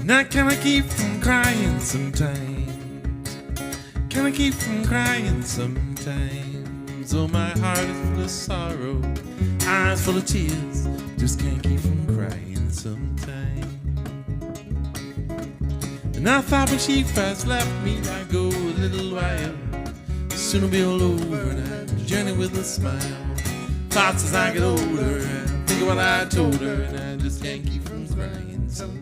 And I kinda keep from crying sometimes. Kinda keep from crying sometimes. Oh, my heart is full of sorrow, eyes full of tears. Just can't keep from crying sometimes. And I thought when she first left me, I'd go a little while. Soon it'll be all over and I'd journey with a smile. Thoughts as I get older, I think of what I told her, and I just can't keep from crying sometimes.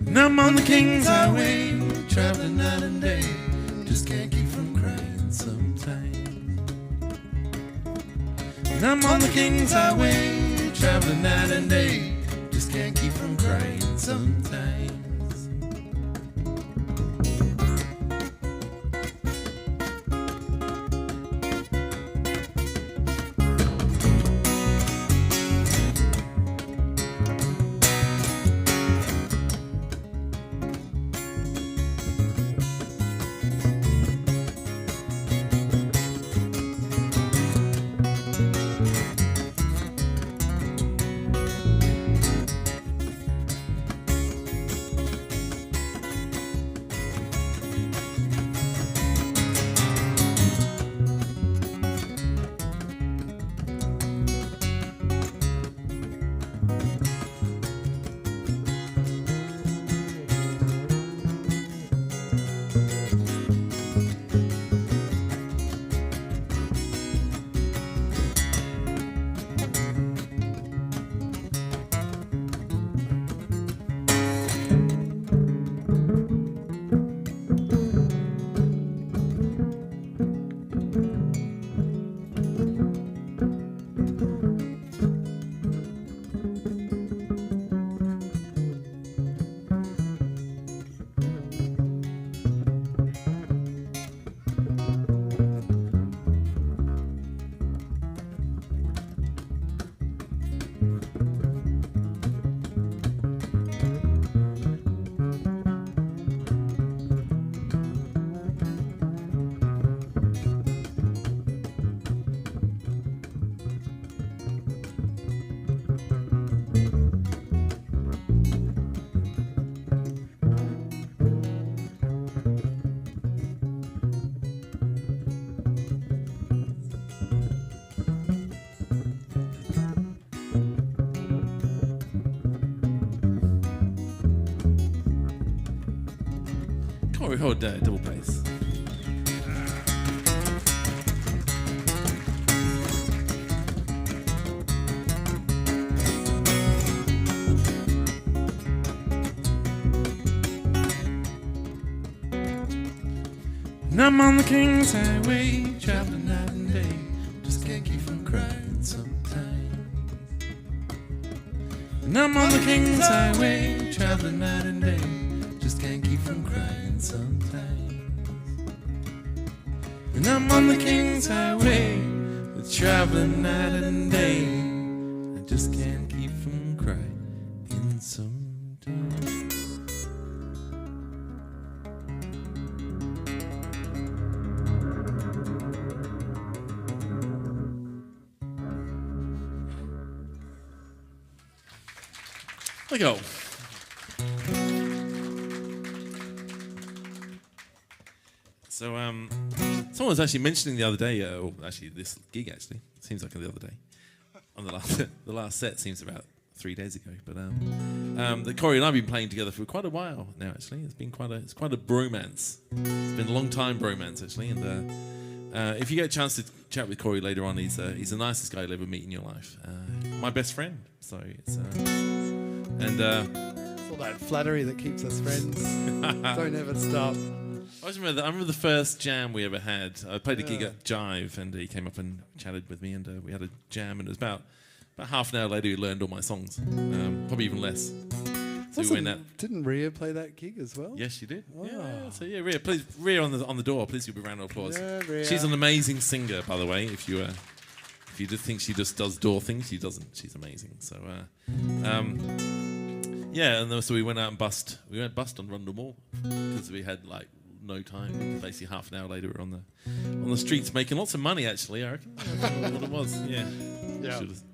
And I'm on the King's Highway, traveling night and day. Just can't keep from crying sometimes. And I'm on the King's Highway, traveling night and day. Just can't keep from crying sometimes. We hold double bass. And I'm on the King's Highway, traveling night and day. Just can't keep from crying sometimes. And I'm on the King's Highway, traveling night and day. Just can't keep from crying sometimes. And I'm on the King's Highway, traveling night and day. I just can't keep from crying sometimes. There we go. So, someone was actually mentioning the other day, actually this gig actually, seems like the other day, on the last set seems about 3 days ago, but that Corey and I have been playing together for quite a while now actually. It's quite a bromance. It's been a long time bromance actually, and if you get a chance to chat with Corey later on, he's the nicest guy you'll ever meet in your life. My best friend, so it's, and... it's all that flattery that keeps us friends. Don't ever stop. I remember the first jam we ever had. I played a gig at Jive, and he came up and chatted with me, and we had a jam, and it was about half an hour later he learned all my songs, probably even less. So we went out. Didn't Rhea play that gig as well? Yes, she did. Oh. Yeah. So yeah, Rhea, please, Rhea on the door. Please give a round of applause. Yeah, Rhea. She's an amazing singer, by the way. If you you just think she just does door things, she doesn't. She's amazing. So, yeah, and then, so we went out and bussed. We went bust on Rundle Mall because we had like no time. Basically, half an hour later, we were on the streets making lots of money. Actually, I reckon. I don't know what it was. Yeah.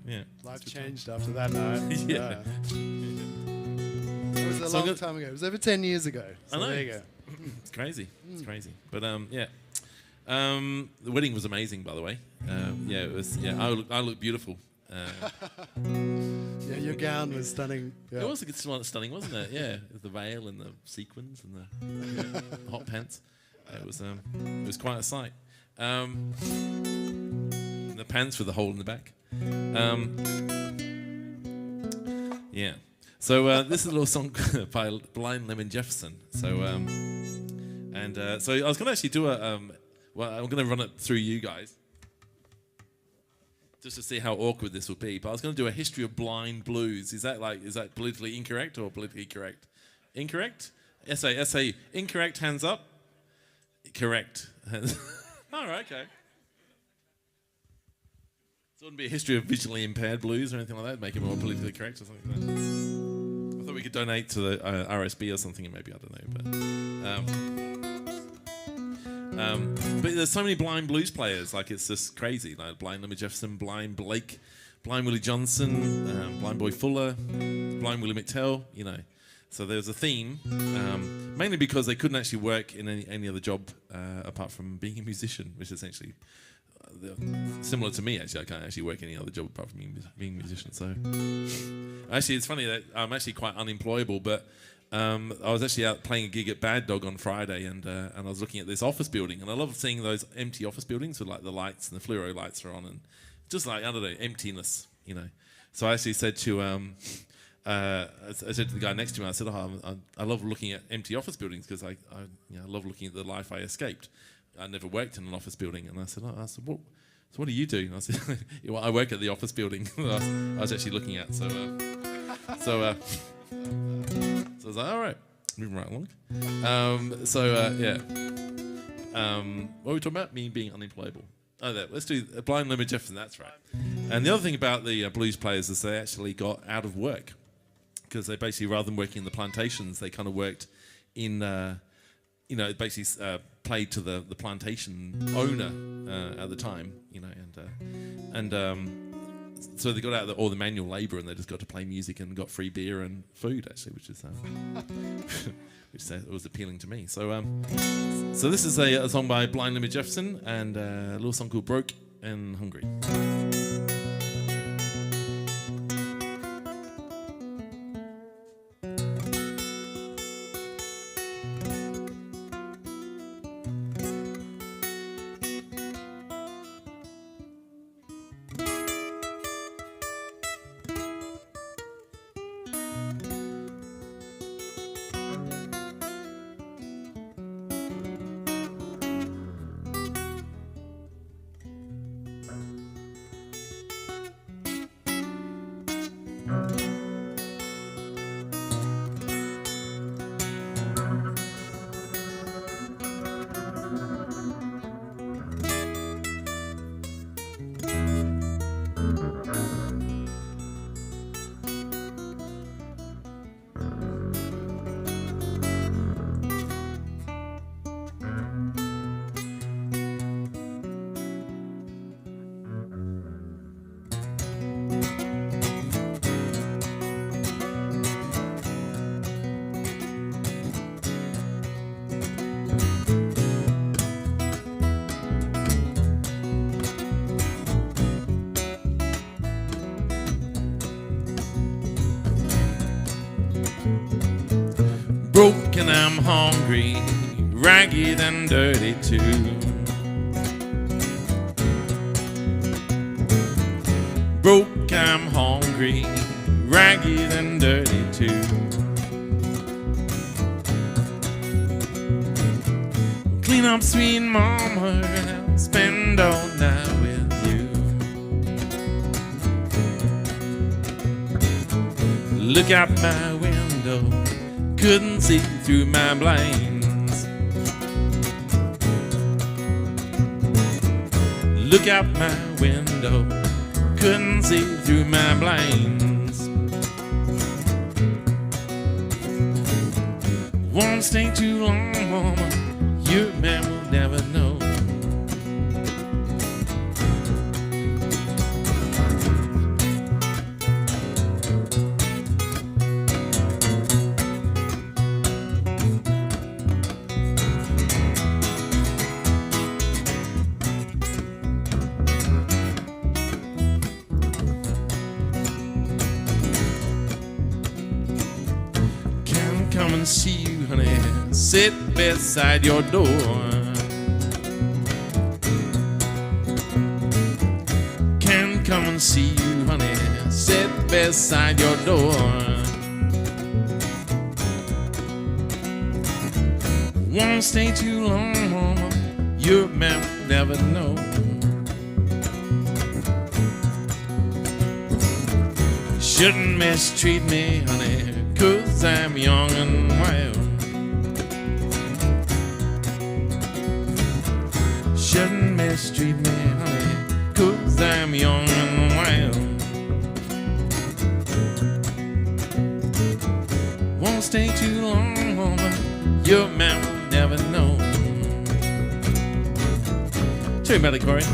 Yeah. Life changed after that night. Yeah. It was a long time ago. It was over 10 years ago. So I know. There you go. It's crazy. It's crazy. But yeah. The wedding was amazing, by the way. Yeah, it was. Yeah, I look beautiful. Yeah, your gown was stunning. Yeah. It was stunning, wasn't it? Yeah, with the veil and the sequins and the hot pants. It was quite a sight. And the pants with the hole in the back. Yeah. So this is a little song by Blind Lemon Jefferson. So so I was going to actually do I'm going to run it through you guys, just to see how awkward this would be. But I was going to do a history of blind blues. Is that politically incorrect or politically correct? Incorrect? Essay. Incorrect. Hands up. Correct. All right. Okay. So it wouldn't be a history of visually impaired blues or anything like that. Make it more politically correct or something like that. I thought we could donate to the RSB or something, and maybe I don't know, but there's so many blind blues players, like it's just crazy. Like Blind Lemon Jefferson, Blind Blake, Blind Willie Johnson, Blind Boy Fuller, Blind Willie McTell, you know. So there's a theme, mainly because they couldn't actually work in any other job apart from being a musician, which is essentially similar to me. Actually, I can't actually work any other job apart from being a musician. So actually, it's funny that I'm actually quite unemployable, but I was actually out playing a gig at Bad Dog on Friday, and I was looking at this office building, and I love seeing those empty office buildings with like the lights and the fluoro lights are on, and just like, I don't know, emptiness, you know. So I actually said to I said to the guy next to me, I said, I love looking at empty office buildings because I love looking at the life I escaped. I never worked in an office building, and I said, what do you do? And I said, well, I work at the office building I was actually looking at. So I was like, all right, moving right along. Yeah. What were we talking about? Me being unemployable. Oh, let's do Blind Lemon Jefferson. That's right. And the other thing about the blues players is they actually got out of work because they basically, rather than working in the plantations, they kind of worked in, basically played to the plantation owner at the time, you know, and so they got out all the manual labour and they just got to play music and got free beer and food, actually, which was appealing to me. So so this is a song by Blind Lemon Jefferson and a little song called Broke and Hungry. Broken, I'm hungry, ragged and dirty too. Broke, I'm hungry, ragged and dirty too. Clean up, sweet mama, and I'll spend all night with you. Look out my window, couldn't see through my blinds. Look out my window, couldn't see through my blinds. Won't stay too long, woman, your man will never know. Come and see you, honey, sit beside your door. Can come and see you, honey, sit beside your door. Won't stay too long, mama, your man will never know. Shouldn't mistreat me, honey, 'cause I'm young and wild. Shouldn't mistreat me, honey, 'cause I'm young and wild. Won't stay too long, woman, your man will never know. Tell me about it, Corey.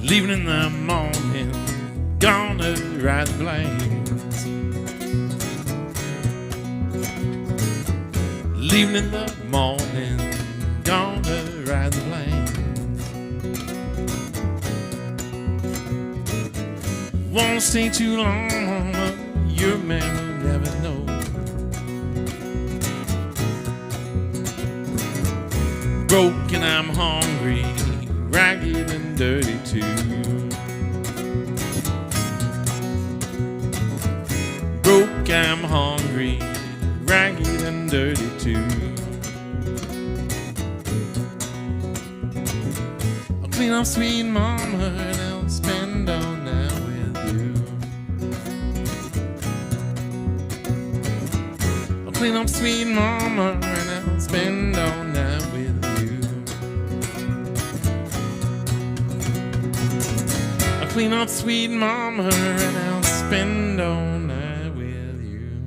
Leaving in the morning, gonna ride the plains. Leaving in the morning, gonna ride the plains. Won't stay too long, your man will never know. Broken, I'm hungry, ragged and dirty too. Broke, I'm hungry, ragged and dirty too. clean up, sweet mama, and I'll spend all night with you. I'll clean up, sweet mama, and I'll spend all night with you. I'll clean up, sweet mama, and I'll spend all night with you.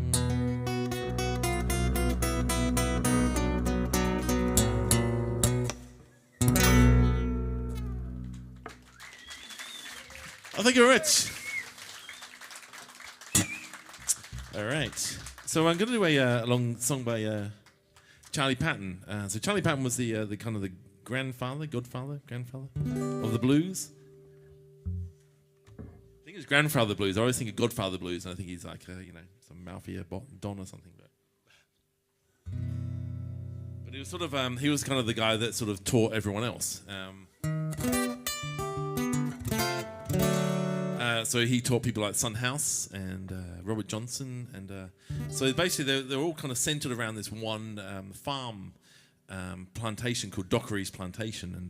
I think you're rich. All right. So I'm going to do a long song by Charlie Patton. So Charlie Patton was the kind of the godfather of the blues. I think he was grandfather of the blues. I always think of Godfather blues, and I think he's like some mafia don or something. But he was sort of he was kind of the guy that sort of taught everyone else. So he taught people like Son House and Robert Johnson, and so basically they're all kind of centered around this one farm plantation called Dockery's Plantation, and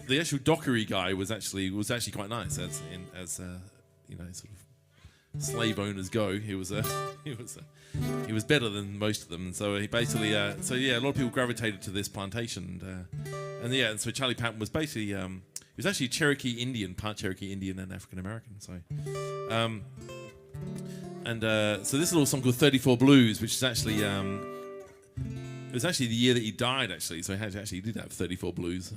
the actual Dockery guy was actually quite nice, as sort of slave owners go. He was better than most of them, and so he basically a lot of people gravitated to this plantation, and so Charlie Patton was basically he was actually Cherokee Indian, part Cherokee Indian and African American. So, so this little song called 34 Blues, which is actually it was actually the year that he died. Actually, so he did have 34 blues.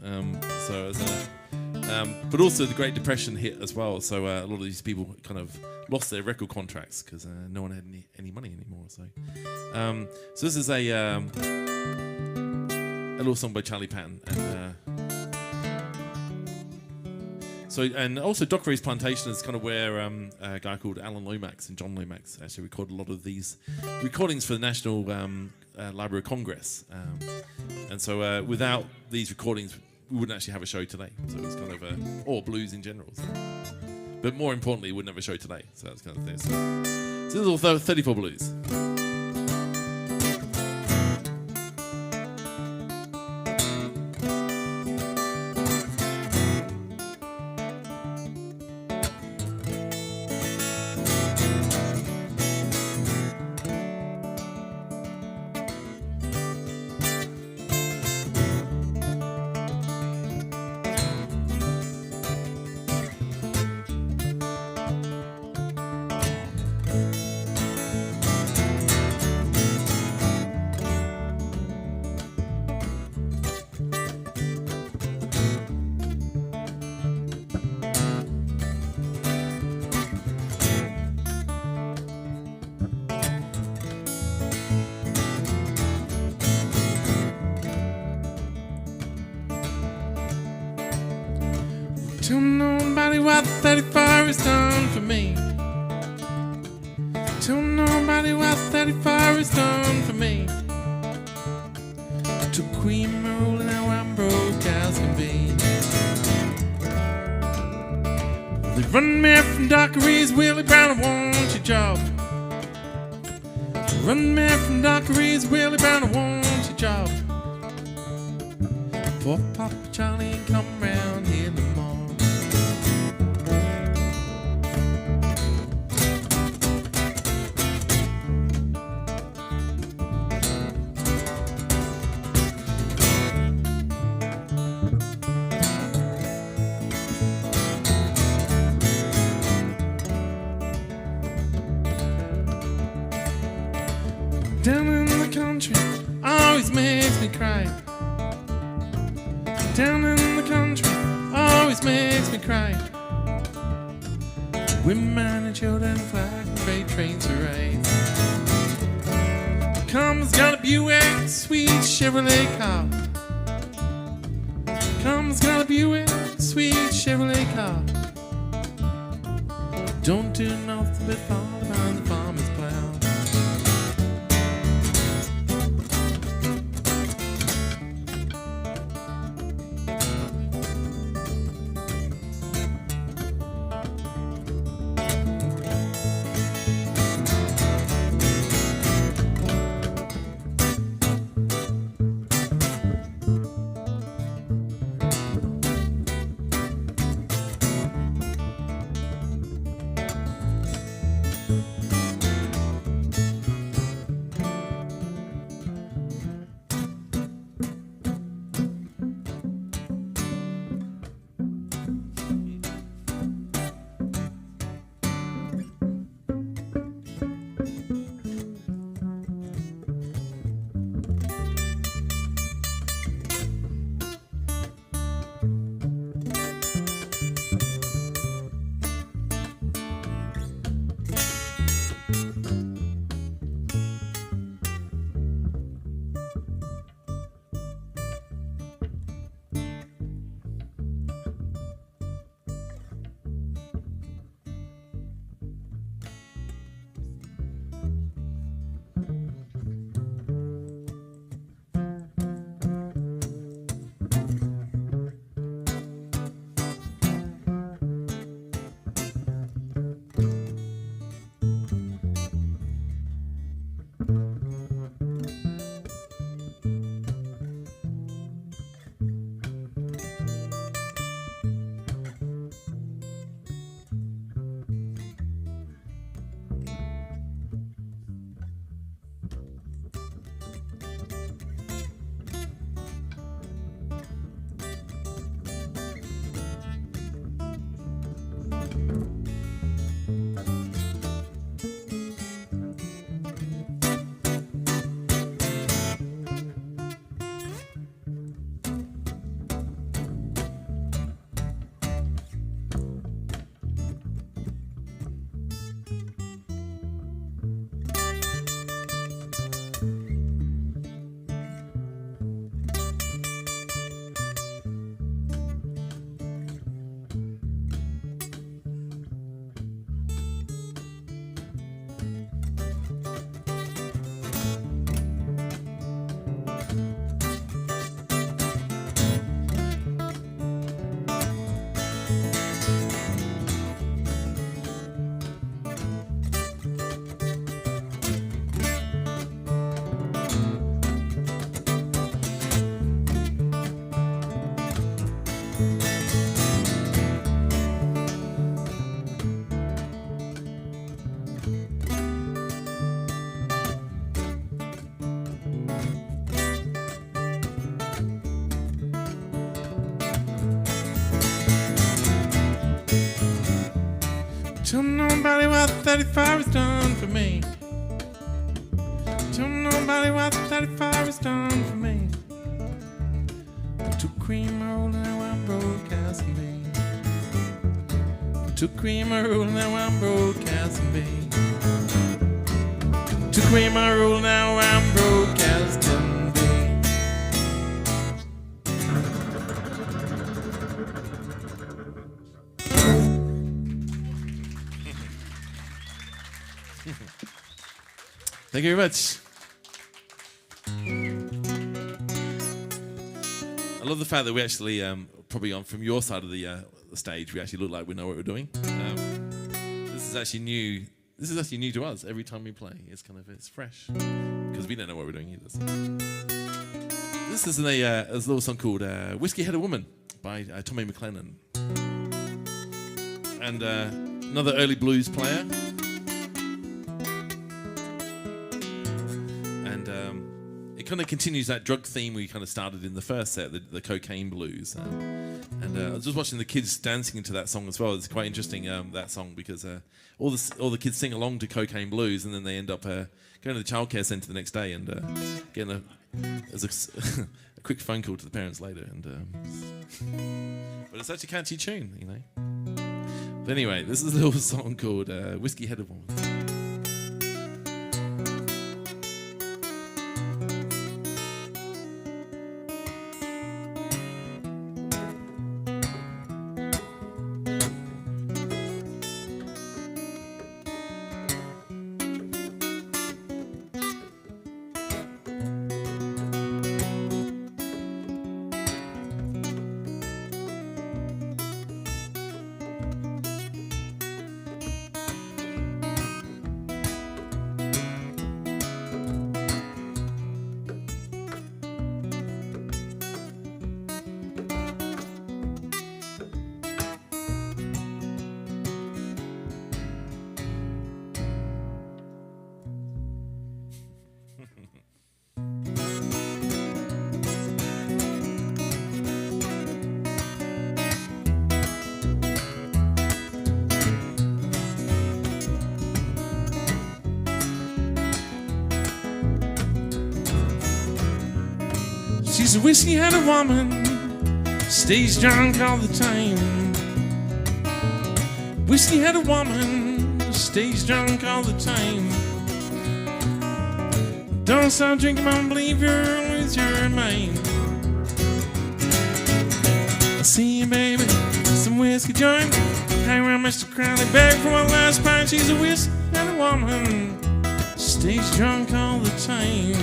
But also the Great Depression hit as well. So a lot of these people kind of lost their record contracts because no one had any money anymore. So, so this is a little song by Charlie Patton, and and also Dockery's Plantation is kind of where a guy called Alan Lomax and John Lomax actually recorded a lot of these recordings for the National Library of Congress. And so without these recordings, we wouldn't actually have a show today. So it's kind of or blues in general. So. But more importantly, we wouldn't have a show today. So that's kind of thing. So this is all 34 Blues. Tell nobody what 34 has done for me. Tell nobody what 34 has done for me. Took Queen Rule, now I'm broke as can be. They run me from Dockery's, Willie Brown, I want your job. Run me from Dockery's, Willie Brown, I want your job. Poor Papa Charlie ain't come round here no more. Down in the country always makes me cry. Down in the country always makes me cry. Women and children flag and freight trains to ride. Comes got a Buick, sweet Chevrolet car. Comes got a Buick, sweet Chevrolet car. Don't do nothing but fall behind the farmer's plow. 35 has done for me. Tell nobody what 35 has done for me. I took cream roll, now I'm broadcasting me. I took cream roll, now I'm broadcasting me. Took cream roll, now I'm broadcasting me. Thank you very much. I love the fact that we actually, probably on from your side of the stage, we actually look like we know what we're doing. This is actually new. This is actually new to us. Every time we play, it's fresh because we don't know what we're doing either. So. This is a little song called "Whiskey Had a Woman" by Tommy McLennan, and another early blues player. It kind of continues that drug theme we kind of started in the first set, the cocaine blues. And I was just watching the kids dancing into that song as well. It's quite interesting, that song, because all the kids sing along to cocaine blues, and then they end up going to the childcare centre the next day and getting a quick phone call to the parents later. But it's such a catchy tune, you know. But anyway, this is a little song called "Whiskey Had a Woman." She's a whiskey-headed woman, stays drunk all the time. Whiskey-headed woman, stays drunk all the time. Don't stop drinking, mama, believe you'll lose your mind. I see you, baby, some whiskey joint. Hang around Mr. Crowley, beg for one last pint. She's a whiskey-headed woman, stays drunk all the time.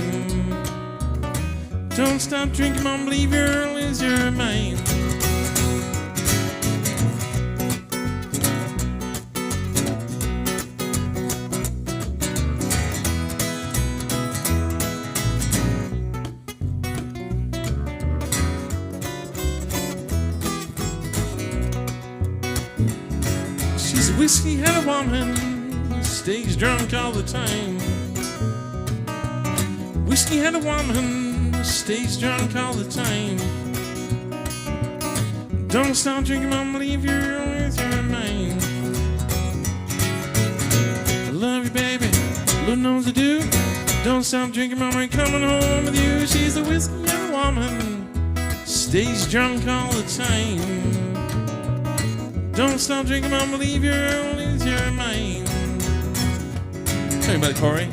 Don't stop drinking, mom, believe you'll lose your mind. She's a whiskey-headed woman, stays drunk all the time. Whiskey-headed woman, stays drunk all the time. Don't stop drinking, mama, leave your with your mind. I love you, baby, Lord knows I do. Don't stop drinking, mama, I'm coming home with you. She's a whiskey-headed woman, stays drunk all the time. Don't stop drinking, mama, leave your with your mind. Tell me about it, Corey.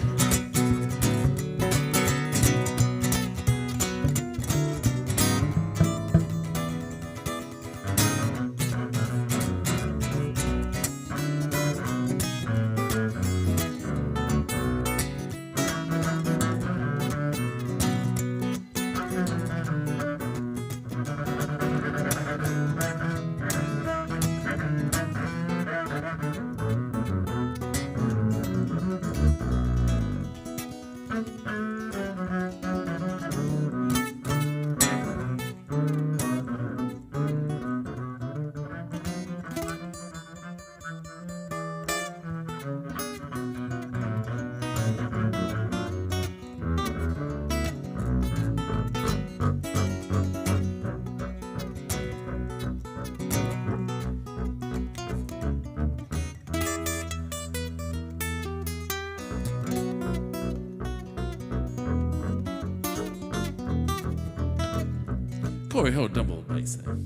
Corey Hill double bass there.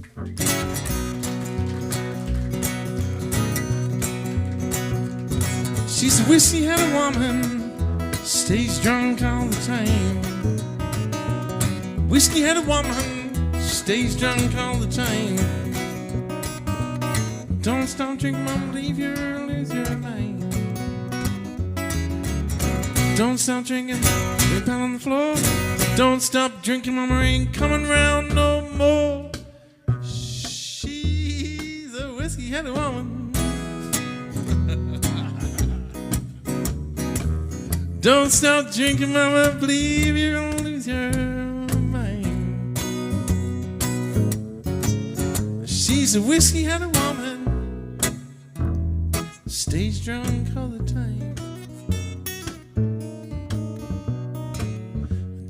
She said, wish she had a woman, stays drunk all the time. Wish she had a woman, stays drunk all the time. Don't stop drinking, mama, leave you, lose your mind. Don't stop drinking, lay down on the floor. Don't stop drinking, mama, ain't coming round no more. She's a whiskey-headed woman. Don't stop drinking, mama, believe you're gonna lose your mind. She's a whiskey-headed woman, stays drunk all the time.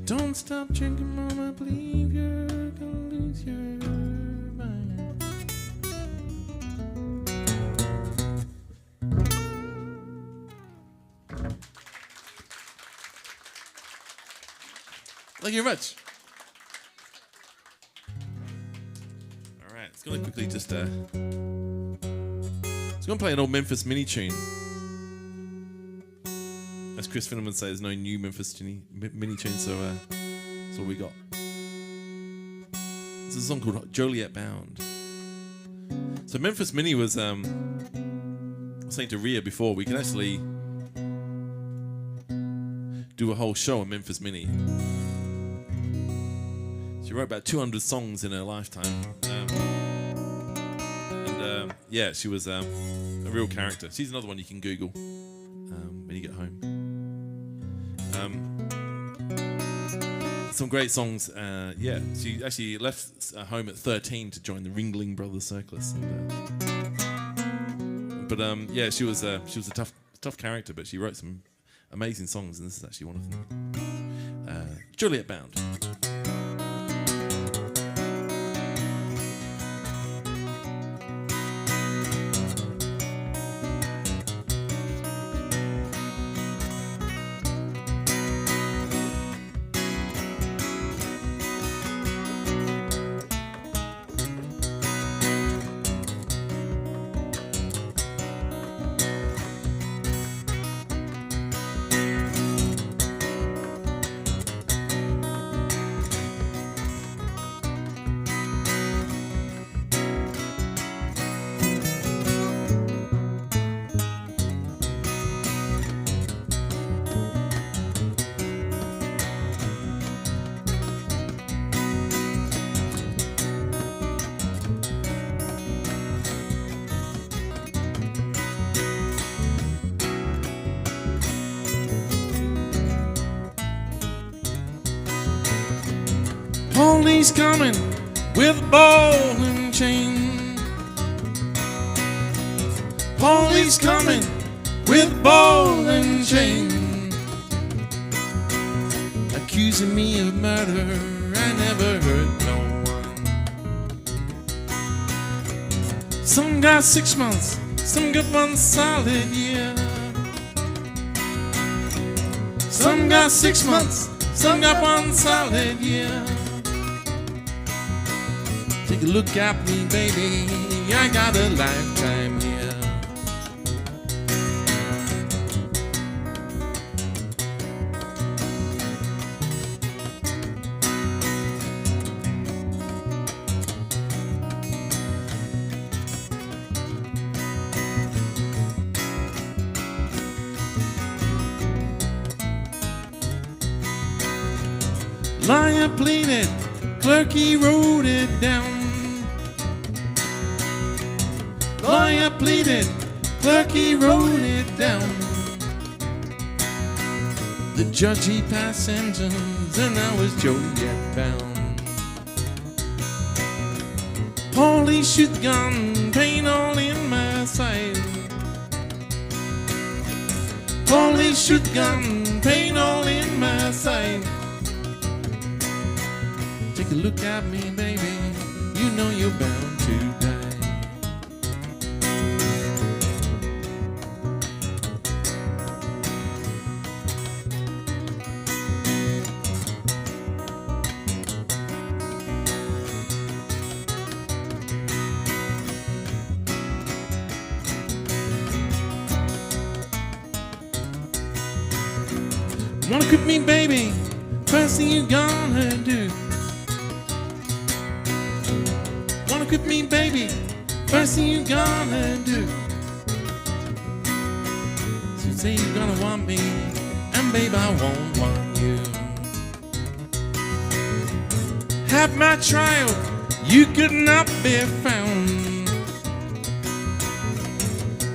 Don't stop drinking, mama, believe you're gonna lose your mind. Thank you very much. All right, it's going to quickly just it's going to play an old Memphis mini tune. As Chris Finneman would say, there's no new Memphis mini tune, so that's all we got. This is a song called Joliet Bound. So Memphis Mini was, I was saying to Rhea before, we can actually do a whole show on Memphis Mini. She wrote about 200 songs in her lifetime. Yeah, she was a real character. She's another one you can Google when you get home. Some great songs. Yeah, she actually left home at 13 to join the Ringling Brothers Circus. But yeah, she was a tough character, but she wrote some amazing songs, and this is actually one of them. Juliet Bound. Police coming with a ball and chain. Police coming with a ball and chain. Accusing me of murder, I never hurt no one. Some got 6 months, some got 1 solid year. Some got 6 months, some got 1 solid year. Take a look at me, baby, I got a lifetime here. Liar pleaded, clerk he wrote it down. Lawyer pleaded, clerk he wrote it down. The judge he passed sentence, and I was Joliet Bound. Police shoot the gun, pain all in my sight. Police shoot the gun, pain all in my sight. Take a look at me, baby, you know you're bound to die. Wanna quit me, baby? First thing you gonna do? Wanna quit me, baby? First thing you gonna do? So you say you're gonna want me, and babe, I won't want you. Have my trial, you could not be found.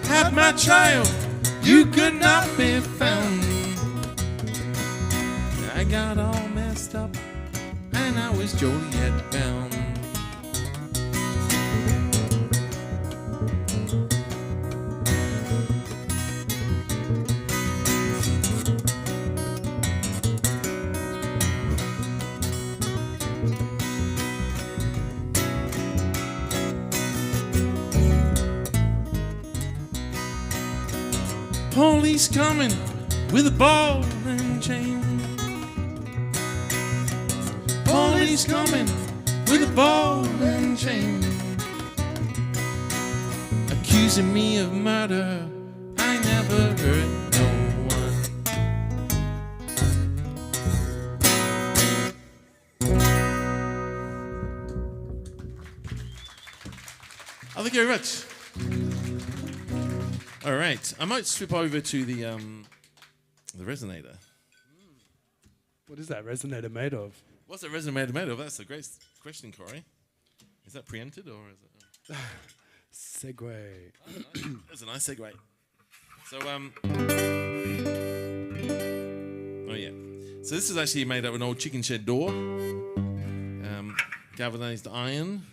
Have my trial, you could not be found. I got all messed up, and I was Joliet bound. Police coming with a ball and chain. Police coming with a ball and chain. Accusing me of murder, I never hurt no one. Oh, thank you very much. All right, I might swip over to the resonator. What is that resonator made of? What's that resonator made of? That's a great question, Corey. Is that preempted or is it? Segue. That's a nice segue. So oh yeah. So this is actually made out of an old chicken shed door, galvanized iron,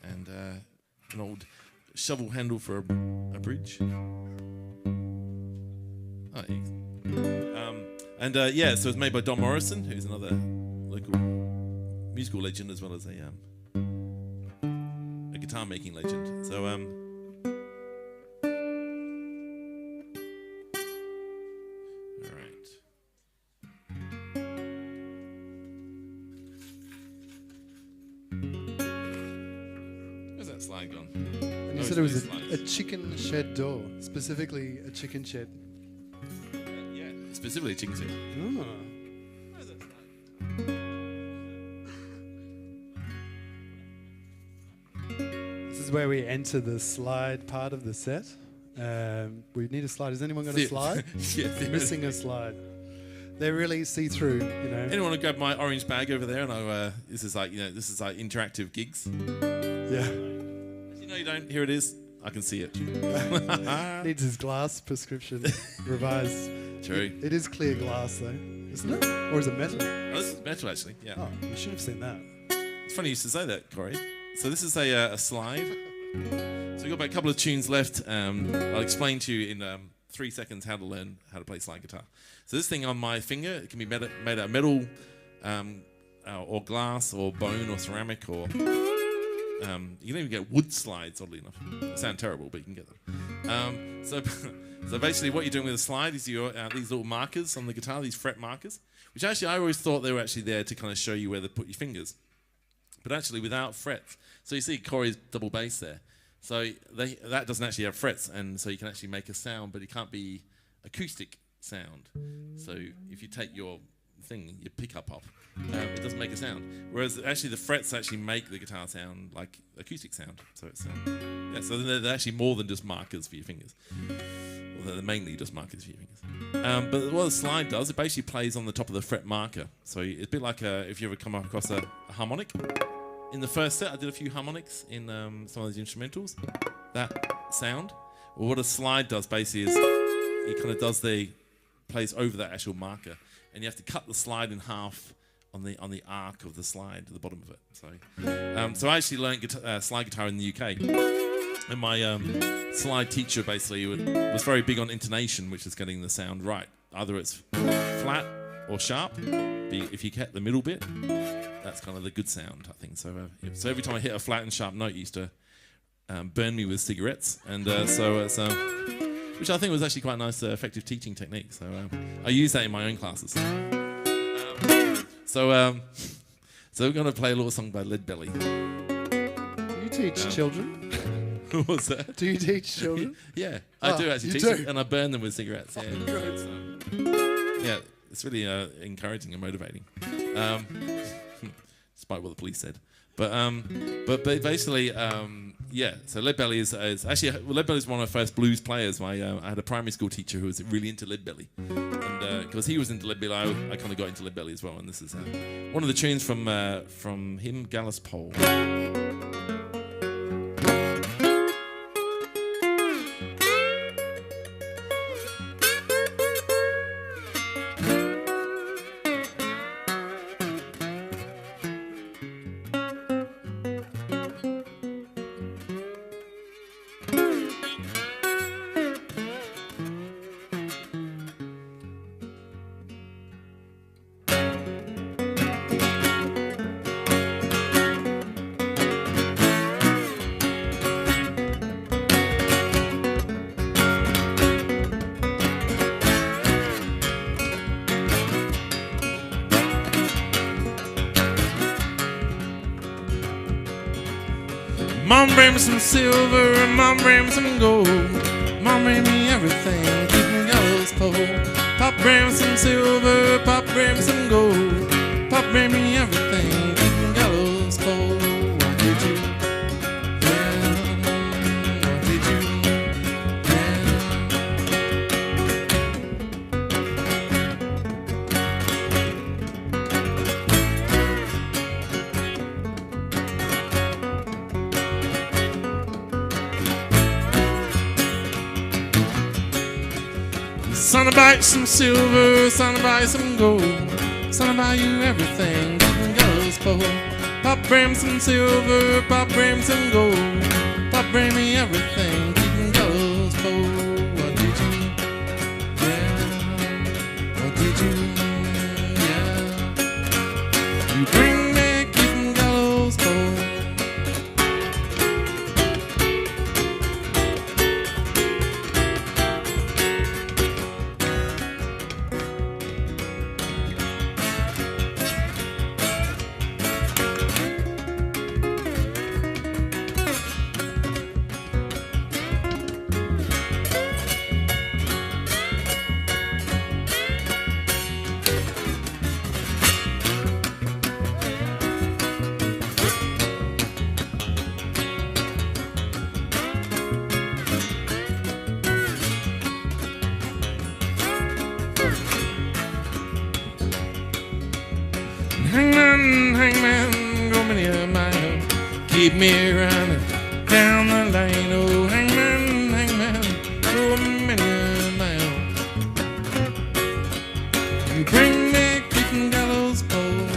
and an old shovel handle for a bridge. Oh, yeah. So it's made by Don Morrison, who's another local musical legend as well as a guitar making legend. So all right. Where's that slide gone? And you said it was a chicken shed door, specifically a chicken shed. Yeah, specifically a chicken shed. Oh. Where's that slide? This is where we enter the slide part of the set. We need a slide. Has anyone got a slide? Yeah, missing a slide. They're really see-through, you know. Anyone want to grab my orange bag over there? And this is like interactive gigs. Yeah. No, you don't. Here it is. I can see it. Needs his glass prescription revised. True. It is clear glass, though, isn't it? Or is it metal? Oh, this is metal, actually. Yeah. Oh, you should have seen that. It's funny you should say that, Corey. So this is a slide. So we've got about a couple of tunes left. I'll explain to you in 3 seconds how to learn how to play slide guitar. So this thing on my finger, it can be made out of metal or glass or bone or ceramic or... you can even get wood slides, oddly enough. They sound terrible, but you can get them. So basically what you're doing with a slide is these little markers on the guitar, these fret markers, which actually I always thought they were actually there to kind of show you where to put your fingers. But actually without frets. So you see Corey's double bass there. So that doesn't actually have frets, and so you can actually make a sound, but it can't be acoustic sound. So if you take your pickup off, it doesn't make a sound. Whereas actually the frets actually make the guitar sound like acoustic sound. So it's so they're actually more than just markers for your fingers. Well, they're mainly just markers for your fingers. But what the slide does, it basically plays on the top of the fret marker. So it's a bit like if you ever come across a harmonic. In the first set, I did a few harmonics in some of these instrumentals. That sound. Well, what a slide does basically is it kind of plays over that actual marker, and you have to cut the slide in half on the arc of the slide at the bottom of it. So I actually learned slide guitar in the UK, and my slide teacher basically was very big on intonation, which is getting the sound right. Either it's flat or sharp. If you get the middle bit, that's kind of the good sound, I think. So every time I hit a flat and sharp note, it used to burn me with cigarettes, and which I think was actually quite a nice, effective teaching technique. So I use that in my own classes. So we're going to play a little song by Lead Belly. Do you teach children? What's that? Do you teach children? Yeah, I do actually teach them, and I burn them with cigarettes. Yeah. it's really encouraging and motivating, despite what the police said. But basically, yeah. So Lead Belly is actually Lead Belly is one of my first blues players. I had a primary school teacher who was really into Lead Belly, and because he was into Lead Belly, I kind of got into Lead Belly as well. And this is one of the tunes from him, Gallus Pole. Mom bring me some silver and Mom bring me some gold. Mom bring me everything, keeping gallows pole. Pop bring me some silver, Pop bring me some gold. Pop bring me everything, keeping gallows pole. What did you? Yeah. What did you? Son, I buy you some silver, son, I buy you some gold. Son, I buy you everything, keeping gallows pole. Pop bring me some silver, Pop bring me some gold. Pop bring me everything, keeping gallows pole. What did you? Yeah. What did you? Yeah. You bring me keeping gallows pole. Hangman, hangman, go many a mile, keep me running down the lane. Oh, hangman, hangman, go many a mile. You bring me keeping gallows pole.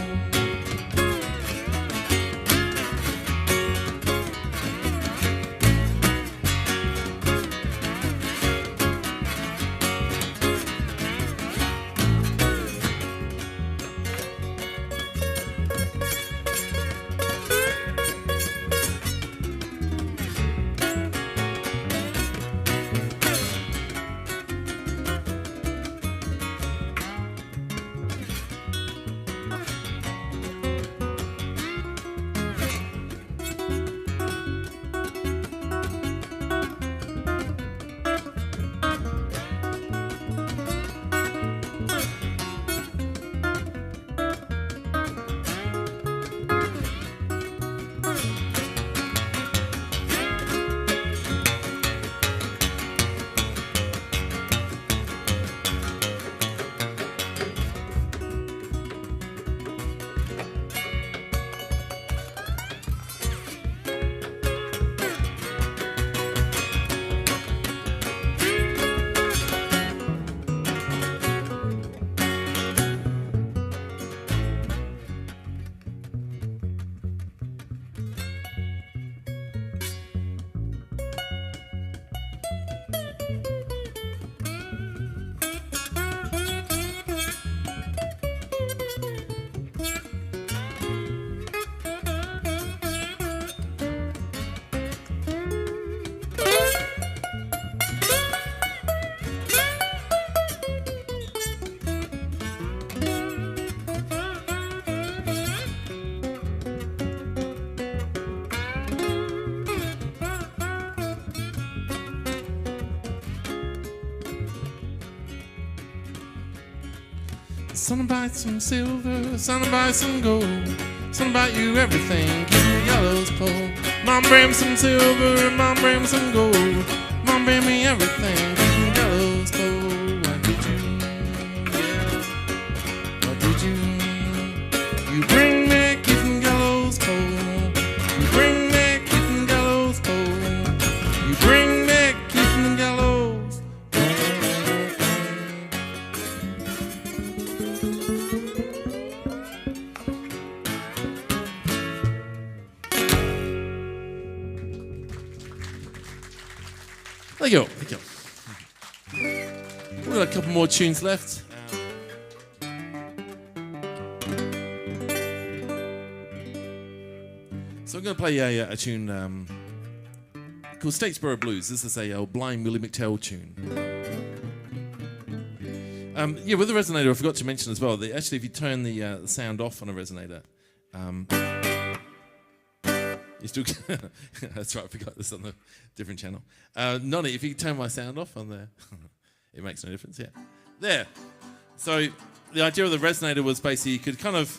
Something about some silver, something about some gold, something about you everything, keep the gallows pole. Mom bring me some silver, mom bring me some gold, mom bring me everything, keep the gallows pole. Why did you, why did you, you bring me keep the gallows pole, you bring me keep the gallows pole, you bring me keep the gallows pole. There you go. There you go. We've got a couple more tunes left. So I'm going to play a tune called Statesboro Blues. This is a blind Willie McTell tune. Yeah, with the resonator, I forgot to mention as well, that actually if you turn the sound off on a resonator, you still that's right, I forgot this on the different channel. Nonny, if you turn my sound off on there, it makes no difference, yeah. There. So the idea of the resonator was basically you could kind of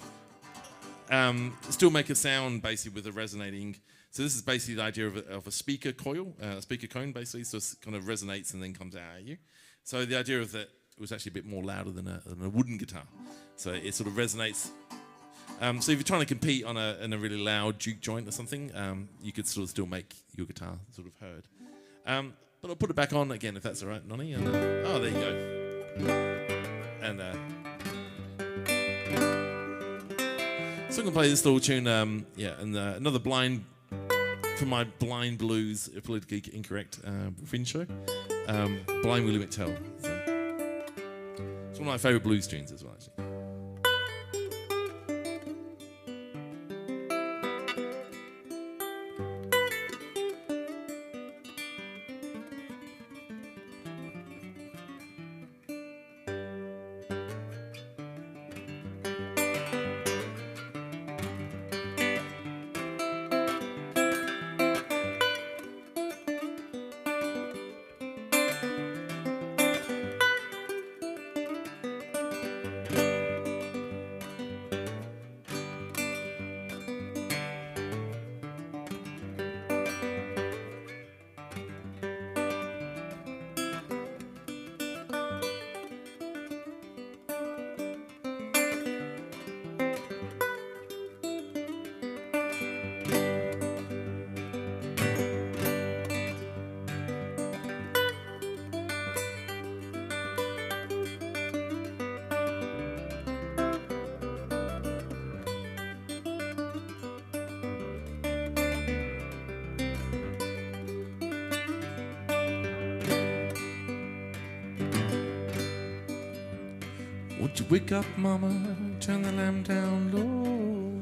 still make a sound basically with a resonating. So this is basically the idea of a speaker coil, a speaker cone basically, so it kind of resonates and then comes out at you. So the idea of that was actually a bit more louder than a wooden guitar. So it sort of resonates. So if you're trying to compete on in a really loud juke joint or something, you could sort of still make your guitar sort of heard. But I'll put it back on again if that's all right, Nonny. And, oh, there you go. And so I'm gonna play this little tune. Yeah, and another blind for my blind blues, politically incorrect fringe show. Blind Willie McTell. So it's one of my favourite blues tunes as well, actually. Won't you wake up, mama, turn the lamp down low.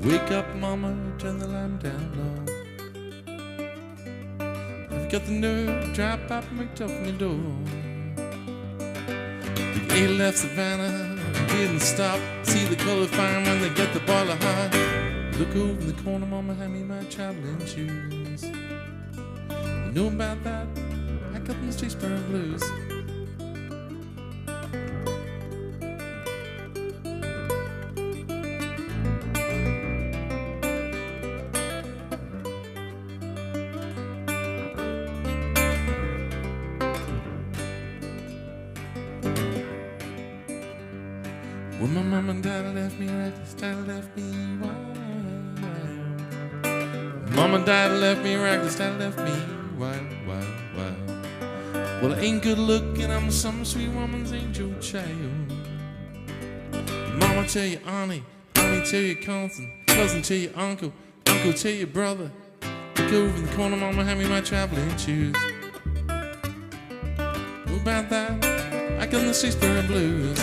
Wake up, mama, turn the lamp down low. I've got the nerve to drop out and make up my door. The 8 left Savannah, didn't stop. See the colored firemen, they get the boiler hot. Look over in the corner, mama, hand me my traveling shoes. You know about that? I got them Statesboro Blues. When my mom and dad left me reckless, dad left me wild. Mom and dad left me reckless, dad left me wild, wild, wild. Well, I ain't good looking, I'm some sweet woman's angel child. Mama tell you auntie, auntie tell you cousin, cousin tell you uncle, uncle tell you brother. Look over in the corner, mama hand me my traveling shoes. What about that? I got the Statesboro Blues.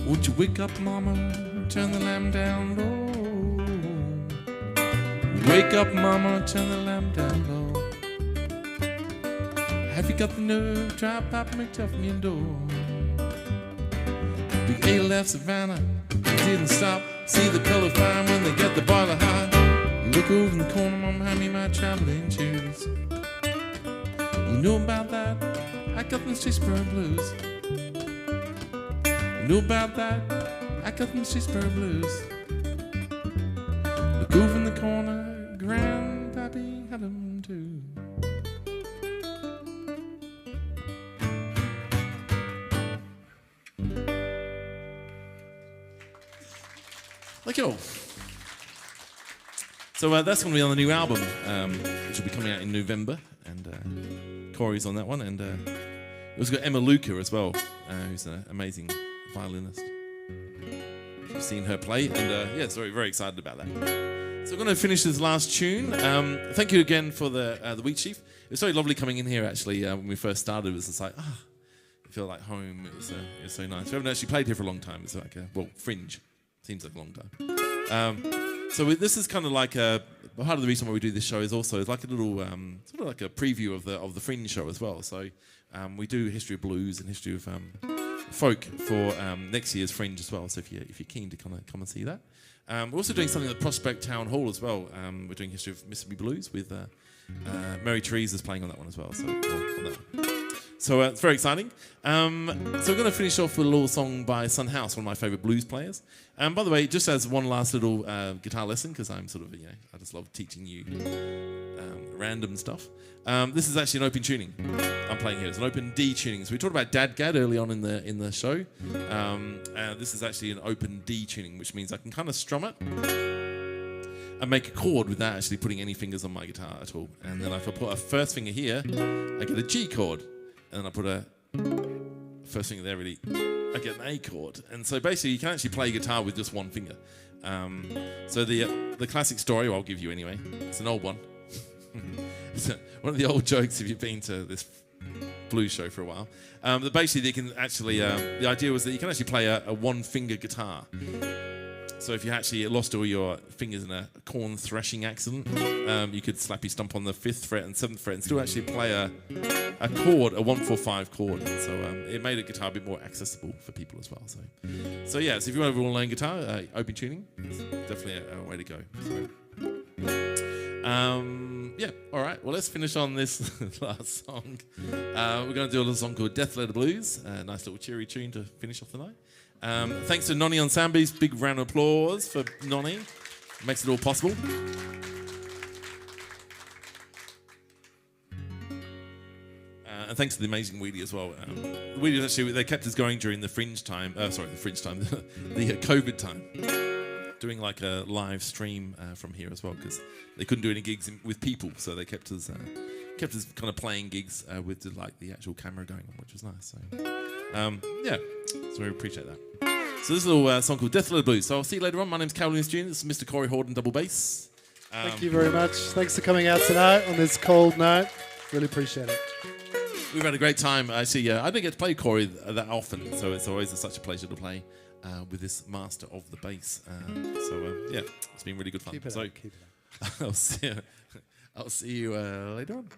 Won't you wake up, mama, turn the lamp down low. Wake up, mama, turn the lamp down low. Have you got the nerve, try Papa McTuffman door. Big A left Savannah, didn't stop. See the color fine when they get the boiler hot. Look over in the corner, mama, hand me my traveling shoes. You know about that? I got them Statesboro Blues. You know about that? I got them Statesboro Blues. Look over in the corner, Grandpappy had them too. Thank you all. So that's going to be on the new album, which will be coming out in November, and Corey's on that one, and we've also got Emma Luca as well, who's an amazing violinist. I've seen her play, and yeah, so very excited about that. So we're going to finish this last tune. Thank you again for the Wheat Chief. It was so lovely coming in here, actually, when we first started. It was just like, I feel like home. It was so nice. We haven't actually played here for a long time. It's like, fringe. Seems like a long time. So this is kind of like part of the reason why we do this show is also like a little sort of like a preview of the Fringe show as well. So we do history of blues and history of folk for next year's Fringe as well. So if you're keen to kind of come and see that, we're also doing something at Prospect Town Hall as well. We're doing history of Mississippi blues with Mary Therese is playing on that one as well. So on that one. So it's very exciting. So we're going to finish off with a little song by Son House, one of my favourite blues players. By the way, just as one last little guitar lesson, because I'm sort of, I just love teaching you random stuff. This is actually an open tuning I'm playing here. It's an open D tuning. So we talked about Dadgad early on in the show. This is actually an open D tuning, which means I can kind of strum it and make a chord without actually putting any fingers on my guitar at all. And then if I put a first finger here, I get a G chord. And then I put a first finger there, really, I get an A chord. And so basically you can actually play guitar with just one finger. So the classic story, I'll give you anyway, it's an old one. It's one of the old jokes if you've been to this blues show for a while. But basically they can actually, the idea was that you can actually play a one finger guitar. So if you actually lost all your fingers in a corn threshing accident, you could slappy stump on the 5th fret and 7th fret and still actually play a chord, a 1-4-5 chord. And so it made a guitar a bit more accessible for people as well. So yeah, so if you want to learn guitar, open tuning is definitely a way to go. So, yeah, all right. Well, let's finish on this last song. We're going to do a little song called Death Letter Blues, a nice little cheery tune to finish off the night. Thanks to Nonny on Soundbeats. Big round of applause for Nonny. Makes it all possible. And thanks to the amazing Wheaty as well. Wheaty actually, they kept us going during the Fringe time. The COVID time. Doing like a live stream from here as well because they couldn't do any gigs with people, so they kept us kind of playing gigs with the actual camera going on, which was nice. So yeah, so we appreciate that. So this little song called Death Letter Blues. So I'll see you later on. My name's Carolyn Jr. This is Mr. Corey Horden, double bass. Thank you very much. Thanks for coming out tonight on this cold night. Really appreciate it. We've had a great time. Actually, I don't get to play Corey that often, so it's always such a pleasure to play with this master of the bass. Yeah, it's been really good fun. Keep it up. I'll see you later on.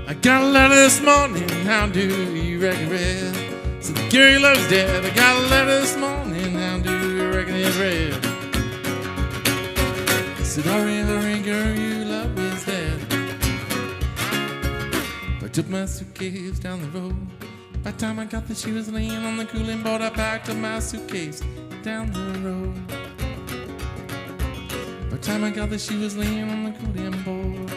I got a letter this morning, how do you reckon read? Said the girl you love's dead. I got a letter this morning, how do you reckon it read? Said, Lorraine, girl you love is dead. I took my suitcase down the road. By the time I got there, she was laying on the cooling board. I packed up my suitcase down the road. By the time I got there, she was laying on the cooling board.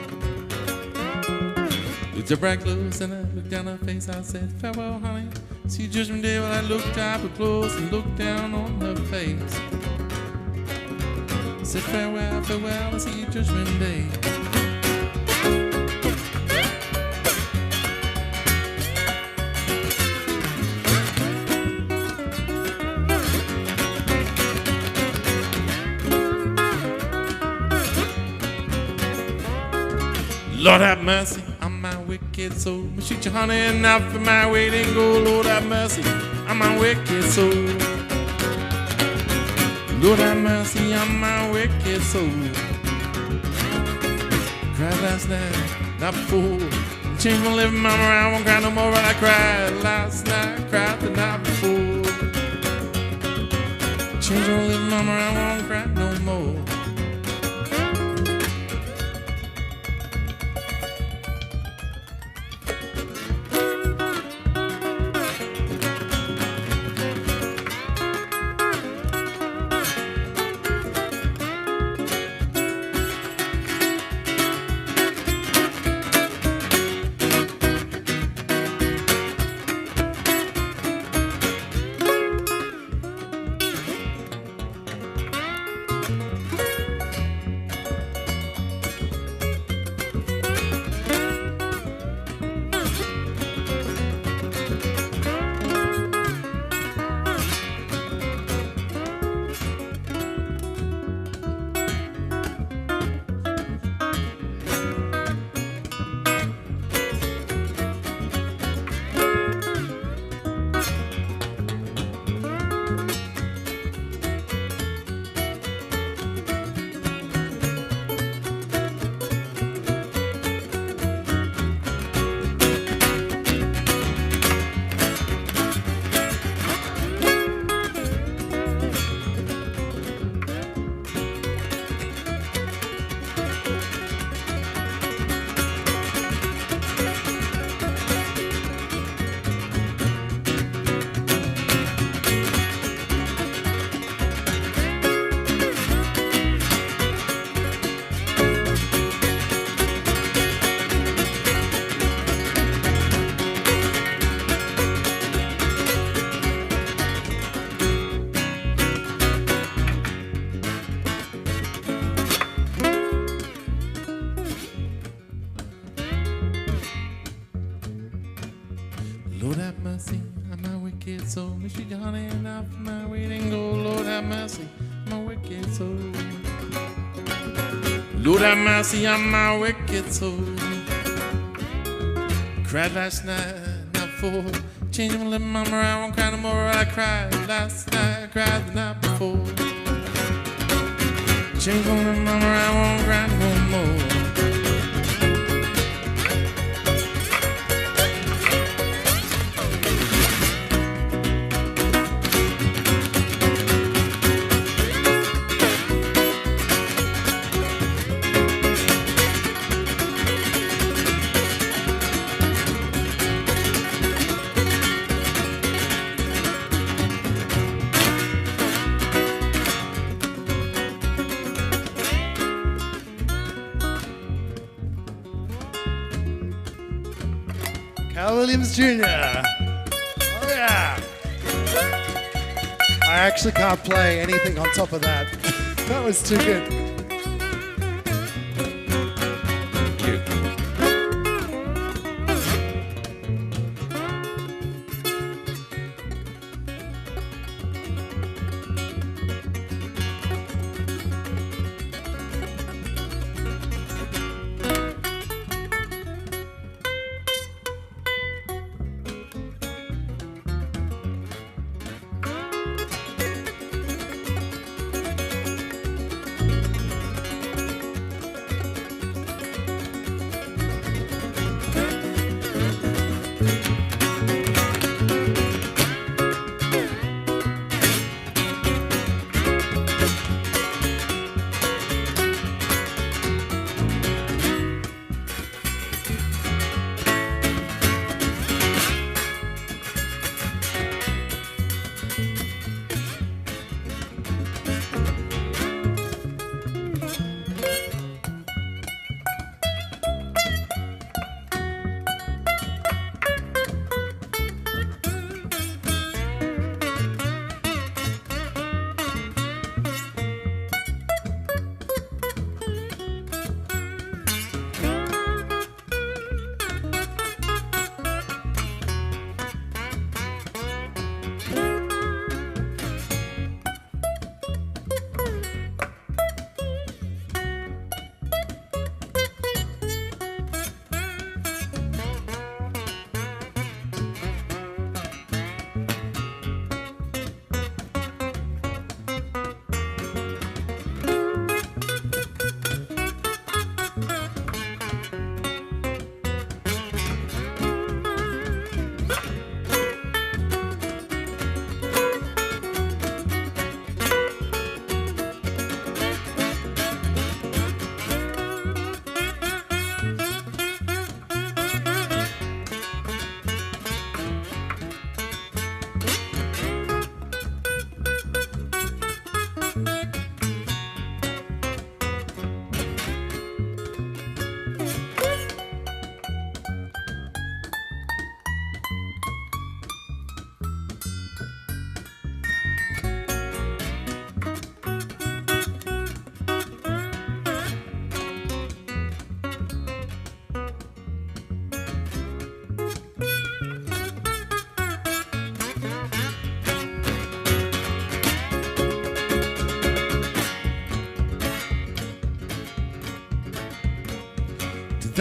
Looked up right close and I looked down her face. I said, farewell, honey. See you judgment day. Well, I looked up close and looked down on her face. I said, farewell, farewell, I see you judgment day. Lord have mercy on my wicked soul. Shoot your honey and out for my waiting go. Lord have mercy on my wicked soul. Lord have mercy on my wicked soul. Cried last night, not before. Changed my living mama around, I won't cry no more. But I cried last night, cried the night before. Changed my living mama around, I won't cry no more. Lord have mercy on my wicked soul. Me shoot your honey and out for my waiting go. Lord have mercy on my wicked soul. Lord have mercy on my wicked soul. Cried last night, not before. Changed my living mama around, I won't cry no more. I cried last night, I cried the night before. Changed my living mama around, I won't cry no more. Cal Williams Jr. Oh yeah. I actually can't play anything on top of that. That was too good.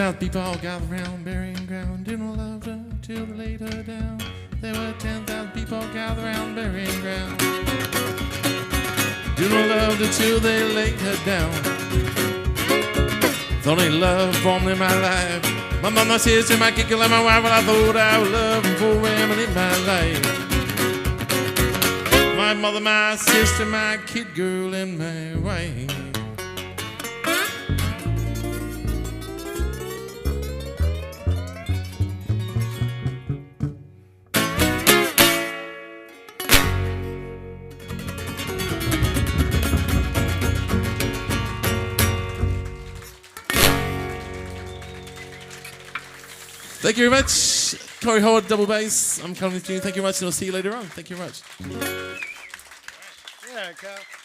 10,000 people all gathered round, burying ground. Didn't love her till they laid her down. There were 10,000 people all gathered round, burying ground. Didn't love her till they laid her down. Thought ain't love formed in my life. My mama, my sister, my kicker, and my wife. Well, I thought I would love them for women in my life. My mother, my sister, my kid girl, and my wife. Thank you very much. Corey Howard, double bass. I'm Colin with you. Thank you very much, and I'll see you later on. Thank you very much. Yeah, Carl.